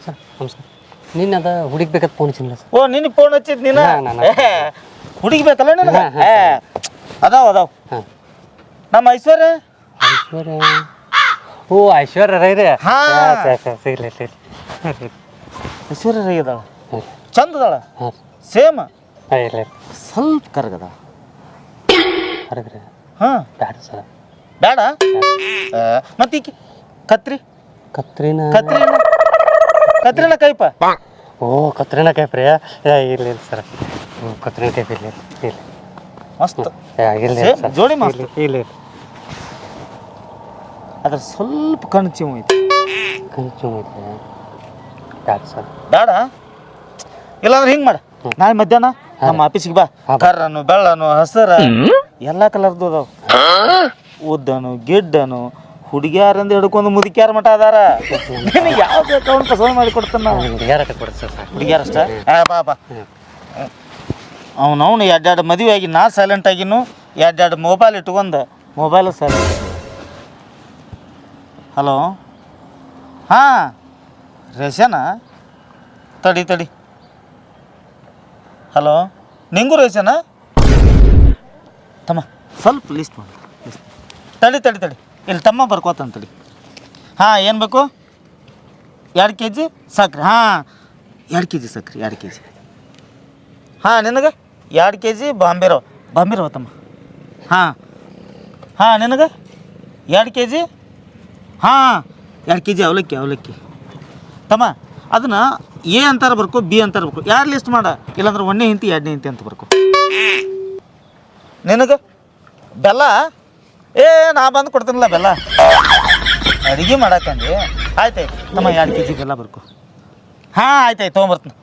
Sir ನಮಸ್ಕಾರ. ನಿನ್ನ ಅದ ಹುಡುಗಿ ಬೇಕಂತ ಫೋನ್ ಹಚ್ಚಿಲ್ಲ ಸರ್. ಓ ನಿನ್ನ ಫೋನ್ ಹಚ್ಚಿದ್ ನೀನು ಹುಡುಗಿ ಬೇಕಲ್ಲ ನಿನಗೆ ಅದಾವ ಅದಾವ ನಮ್ಮ ಐಶ್ವರ್ಯ ಐಶ್ವರ್ಯ ಓ ಐಶ್ವರ್ಯ ರೈ ರೀ ಸಿಗ್ಲಿ ಐಶ್ವರ್ಯ ರೈ ಅದಾಳ ಚಂದ ಅದಾಳ ಸೇಮ್ ಇಲ್ಲ ಸ್ವಲ್ಪ ಕರಗದ ಕರಗ್ರಿ ಹಾಂ ಬ್ಯಾಡ ಸರ್ ಬೇಡ ಮತ್ತೆ ಈಕಿ ಕತ್ರಿ ಕತ್ರಿನ ಕೈಪ ಓ ಕತ್ರಿನ ಕೈ ಪ್ರಿಯ ಇಲ್ಲ ಸರ್ ಕತ್ರಿನ ಕೈ ಇಲ್ಲ ಇಲ್ಲ ಮಸ್ತ್ ಇಲ್ಲ ಜೋಡಿ ಮಸ್ತ್ ಇಲ್ಲ ಅದ್ರ ಸ್ವಲ್ಪ ಕಣ್ಣು ಚಿವ್ ಐತಿ ಬ್ಯಾಡ ಸರ್ ಬೇಡ ಇಲ್ಲಾಂದ್ರೆ ಹಿಂಗೆ ಮಾಡ ನಾಳೆ ಮಧ್ಯಾಹ್ನ ನಮ್ಮ ಆಫೀಸಿಗೆ ಬಾ ಕರ್ರನು ಬೆಳ್ಳನು ಹಸರ ಎಲ್ಲ ಕಲರ್ದು ಅದಾವ ಉದ್ದನು ಗಿಡ್ಡನು ಹುಡುಗಿಯಾರಂದ ಹಿಡ್ಕೊಂಡು ಮುದುಕಿಯಾರ ಮಠ ಅದಾರ ಯಾವ ಬೇಕು ಅವ್ನು ಪಸಂದ್ ಮಾಡಿ ಕೊಡ್ತಾನ ಹುಡುಗಿಯಾರಷ್ಟ ಬಾ ಬಾ ಅವನವನು ಎರಡೆರಡು ಮದುವೆ ಆಗಿ ನಾ ಸೈಲೆಂಟ್ ಆಗಿನು ಎರಡೆರಡು ಮೊಬೈಲ್ ಇಟ್ಕೊಂಡು ಮೊಬೈಲ್ ಸೈಲೆಂಟ್. ಹಲೋ ಹಾಂ ರೇಷನಾ ತಡಿ ಹಲೋ ನಿಂಗೂ ರೇಷನಾ ತಮ್ಮ ಸ್ವಲ್ಪ ಲಿಸ್ಟ್ ಮಾಡಿ ತಡಿ ಇಲ್ಲಿ ತಮ್ಮ ಬರ್ಕೋತಂತಡಿ. ಹಾಂ ಏನು ಬೇಕು 2 kg ಸಕ್ರೆ ಹಾಂ 2 kg ಸಕ್ರೆ 2 kg ಹಾಂ ನಿನಗೆ 2 kg ಬಾಂಬಿರವ ತಮ್ಮ ಹಾಂ ನಿನಗೆ 2 kg ಹಾಂ 2 kg ಅವಲಕ್ಕಿ ತಮ್ಮ ಅದನ್ನು ಎ ಅಂತಾರೆ ಬರ್ಕೋ ಬಿ ಅಂತಾರೆ ಬರ್ಕೋ ಯಾರು ಲಿಸ್ಟ್ ಮಾಡ ಇಲ್ಲಾಂದ್ರೆ 1ನೇ ಹಿಂತಿ 2ನೇ ಹಿಂತಿ ಅಂತ ಬರ್ಕೋ. ನಿನಗೆ ಬೆಲ್ಲ ನಾ ಬಂದು ಕೊಡ್ತೀನಲ್ಲ ಬೆಲ್ಲ ಅಡುಗೆ ಮಾಡಕ್ಕಂದು ಆಯ್ತಾಯ್ತು ತಮ್ಮ 2 kg ಬೆಲ್ಲ ಬರ್ಕೊ. ಹಾಂ ಆಯ್ತಾಯ್ತು ತೊಗೊಂಬರ್ತೀನಿ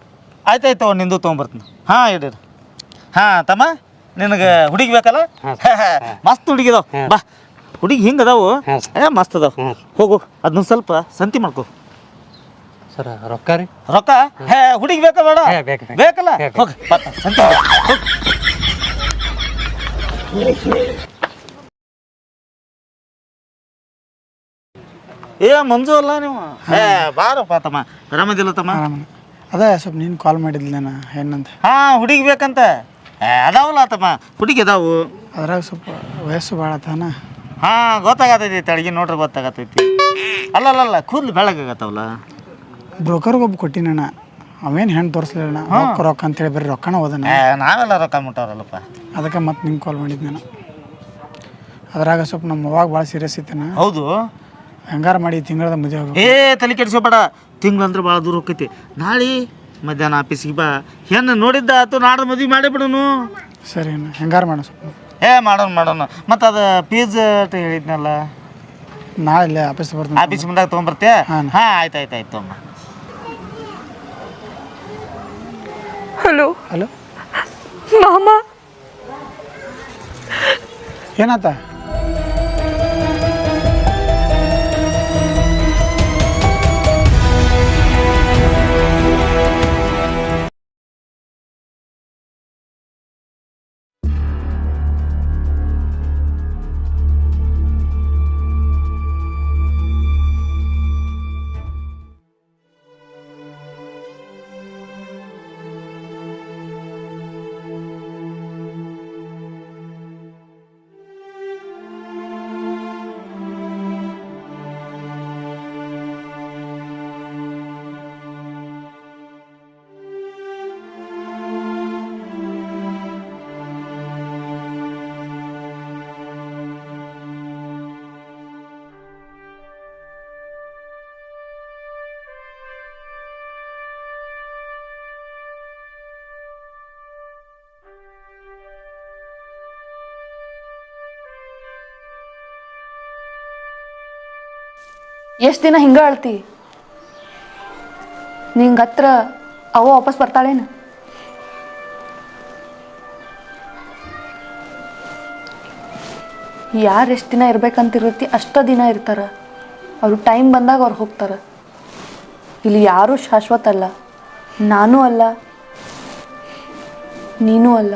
ಆಯ್ತಾಯ್ತು ನಿಂದು ತೊಗೊಂಬರ್ತೀನಿ ಹಾಂ ಇಡೀರಿ. ಹಾಂ ತಮ್ಮ ನಿನಗೆ ಹುಡುಗಿ ಬೇಕಲ್ಲ ಮಸ್ತ್ ಹುಡುಗಿದಾವ ಬಾ ಹುಡುಗಿ ಹಿಂಗೆ ಅದಾವು ಮಸ್ತ್ ಅದಾವ ಹೋಗು ಅದನ್ನ ಸ್ವಲ್ಪ ಸಂತಿ ಮಾಡ್ಕೊ. ಸರ್ ರೊಕ್ಕ ಹುಡುಗಿ ಬೇಕಾ ಬೇಡ ಬೇಕಲ್ಲ ಹೋಗಿ ಸಂತಿ ಮಂಜು ಅಲ್ಲ ನೀವು ಬಾರಪ್ಪ ತಮ್ಮ ಆರಾಮದಿಲ್ಲ ತಮ್ಮ ಅದೇ ಸ್ವಲ್ಪ ನೀನು ಕಾಲ್ ಮಾಡಿದ್ಲೇನ ಏನಂತ ಹಾಂ ಹುಡುಗಿ ಬೇಕಂತ ಅದಾವಲ್ಲ ತಮ್ಮ ಹುಡುಗಿ ಅದಾವು ಅದ್ರಾಗ ಸ್ವಲ್ಪ ವಯಸ್ಸು ಭಾಳ ತಾನ ಹಾಂ ಗೊತ್ತಾಗತೈತಿ ತಡಗಿ ನೋಡ್ರಿ ಗೊತ್ತಾಗತೈತಿ ಅಲ್ಲಲ್ಲ ಕೂದಲು ಬೆಳಗಾಗತ್ತವಲ್ಲ ಬ್ರೋಕರ್ಗೆ ಒಬ್ಬ ಕೊಟ್ಟಿನ ಅವೇನು ಹೆಣ್ಣು ತೋರಿಸ್ಲಿಲ್ಲ ರೊಕ್ಕ ಅಂತೇಳಿ ಬರೀ ರೊಕ್ಕನ ಹೋದನ ನಾವೆಲ್ಲ ರೊಕ್ಕ ಮುಟ್ಟವ್ರಲ್ಲಪ್ಪ ಅದಕ್ಕೆ ಮತ್ತೆ ನಿಂಗೆ ಕಾಲ್ ಮಾಡಿದ್ದು ನಾನು ಅದ್ರಾಗ ಸ್ವಲ್ಪ ನಮ್ಮ ಅವಾಗ ಭಾಳ ಸೀರಿಯಸ್ ಐತೆನ ಹೌದು ಹೆಂಗಾರ ಮಾಡಿ ತಿಂಗಳದ ಮದುವೆ ತಲೆ ಕೆಡಿಸೋಬೇಡ ತಿಂಗಳಂದ್ರೆ ಭಾಳ ದೂರ ಹೋಗ್ತೈತಿ ನಾಳೆ ಮಧ್ಯಾಹ್ನ ಆಫೀಸಿಗೆ ಬಾ ಹೆಣ್ಣು ನೋಡಿದ್ದ ಆತು ನಾಡ್ದು ಮದುವೆ ಮಾಡಿಬಿಡೋನು ಸರಿ ಹೆಂಗಾರ ಮಾಡೋಣ ಸ್ವಲ್ಪ ಮಾಡೋಣ ಮತ್ತು ಅದು ಫೀಸ್ ಹೇಳಿದ್ನಲ್ಲ ನಾಳೆ ಇಲ್ಲೇ ಆಫೀಸ್ ಬರ್ತೀನಿ ಆಫೀಸ್ ಮುಂದಾಗ ತೊಗೊಂಬರ್ತೀಯ ಹಾಂ ಆಯ್ತು ತೊಗೊಂಬ. ಹಲೋ ಮಾಮ ಏನಾತ ಎಷ್ಟು ದಿನ ಹಿಂಗೆ ಅಳ್ತಿ ನಿಂಗೆ ಹತ್ರ ಅವ ವಾಪಸ್ ಬರ್ತಾಳೇನು ಯಾರು ಎಷ್ಟು ದಿನ ಇರ್ಬೇಕಂತಿರತಿ ಅಷ್ಟ ದಿನ ಇರ್ತಾರ ಅವರು ಟೈಮ್ ಬಂದಾಗ ಅವ್ರು ಹೋಗ್ತಾರ ಇಲ್ಲಿ ಯಾರೂ ಶಾಶ್ವತ ಅಲ್ಲ ನಾನು ಅಲ್ಲ ನೀನೂ ಅಲ್ಲ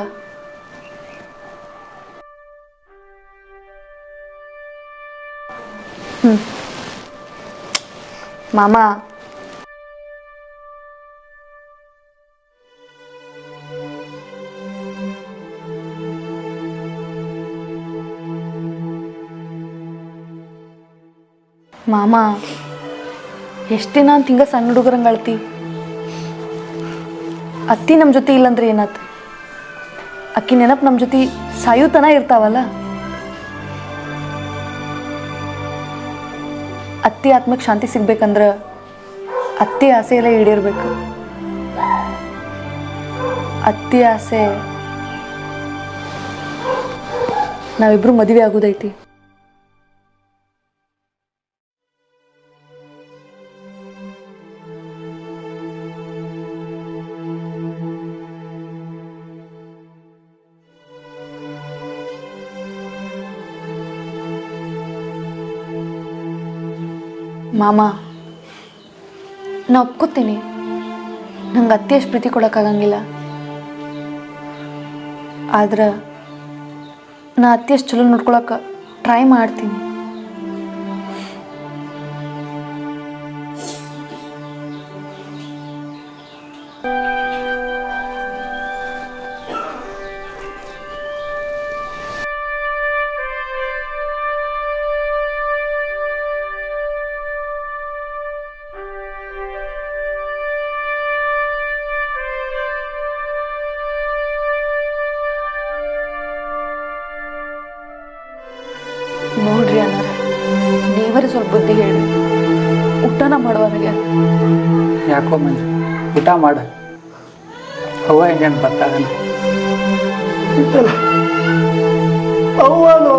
ಮಾಮ ಮಾಮ ಎಷ್ಟು ದಿನ ಅಂತ ಹಿಂಗೆ ಸಣ್ಣ ಹುಡುಗರಂಗೆ ಅಳ್ತಿ. ಅತ್ತಿ ನಮ್ಮ ಜೊತೆ ಇಲ್ಲಂದ್ರೆ ಏನಾಯ್ತು? ಅಕ್ಕಿ ನೆನಪು ನಮ್ಮ ಜೊತೆ ಸಾಯುತನ ಇರ್ತಾವಲ್ಲ. ಅತ್ತಿ ಆತ್ಮಕ್ಕೆ ಶಾಂತಿ ಸಿಗ್ಬೇಕಂದ್ರೆ ಅತ್ತಿ ಆಸೆ ಎಲ್ಲ ಈಡೇರ್ಬೇಕು. ಅತ್ತಿ ಆಸೆ ನಾವಿಬ್ರು ಮದುವೆ ಆಗೋದೈತಿ. ಮಾಮ, ನಾ ಒಪ್ಕೋತೀನಿ, ನಂಗೆ ಅತ್ತಿ ಅಷ್ಟು ಪ್ರೀತಿ ಕೊಡೋಕ್ಕಾಗಂಗಿಲ್ಲ. ಆದ್ರೆ ನಾ ಅತ್ತಿ ಅಷ್ಟು ಚಲೋ ನೋಡ್ಕೊಳಕ್ಕೆ ಟ್ರೈ ಮಾಡ್ತೀನಿ. ನೋಡ್ರಿ ಅನ್ನಾರ, ನೀವರೇ ಸ್ವಲ್ಪ ಬುದ್ಧಿ ಹೇಳಿ, ಊಟನ ಮಾಡುವವನಿಗೆ. ಯಾಕೋ ಮಂಜು, ಊಟ ಮಾಡ. ಅವ್ವ ಹೆಂಗೇನು ಬರ್ತಾಗಲ್ಲ. ಅವ್ವನು